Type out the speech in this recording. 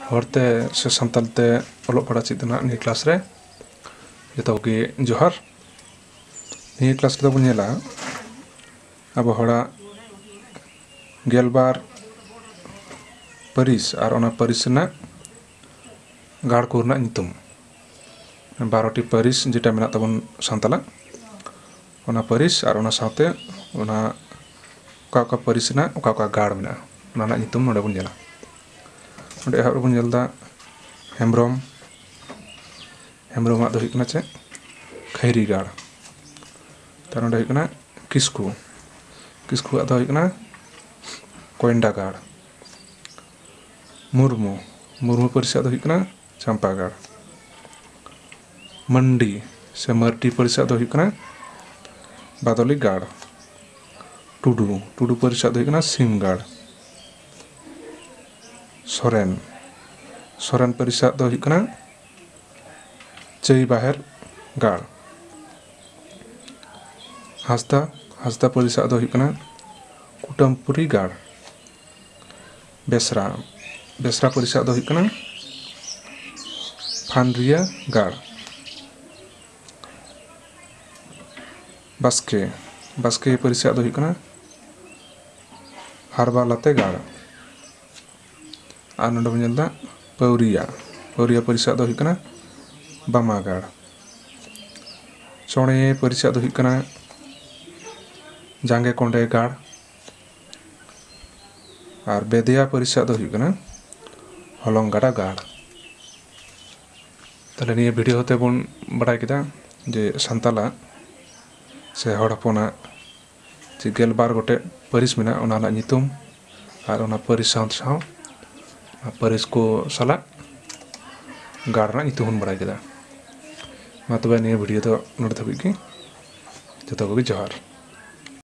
हरते से सानतालते ओलोग पढ़ा चेद नि क्लास रे जतो के जोहार नि क्लास रे बन नेला अब हड़ा गेलबार परिस और ओना परिस ना गाड़ को रना नितुम 12टी परिस जेटा मेना तबन सानताला ओना परिस और ओना साथे ओना का परिस ना का गाड़ मेना ओना ना नितुम नोडे बन नेला नोडे हाब बन नेलदा हेम्ब्रम हेम्ब्रम दो हिकना चे खैरी गाड़ तार नोडे हिकना किस्कू किस्कू दो हिकना कोयंडा गाड़ मुर्मू मुर्मू परिस दो हिकना चंपा गाड़ मंडी से मरटी परिस दो हिकना बादली गाड़ टुडू टुडू परिस दो हिकना सिम गाड़ सोरेन सोरेन परिस दो हिकना चई बाहर गाड़ हासदा हासदा परिस दो हिकना कुटमपुरी गाड़ बेसरा बेसरा परिस दो हिकना फानरिया गाड़ बास्के बास्के परिस दो हिकना हारबालाते गाड़ और नोडे बन नेलदा पौरिया पौरिया परिस दो हिकना बामा गाड़ चोणे परिस दो हिकना जांगे कोंडे गाड़ और बेदिया परिस दो हिकना हलंगाड़ा गाड़ ताले निये भिडियो होते बन बड़ाय केदा जे सानताला से हड़ हपना जे 12 गोटे परिस मेना ओना ना नितुम और ओना परिस साव साव परिस को साला गाड़ ना नितुम बन बड़ाय केदा मा तबे निये भिडियो तो नोडे धाबिज गे जतो को जोहार।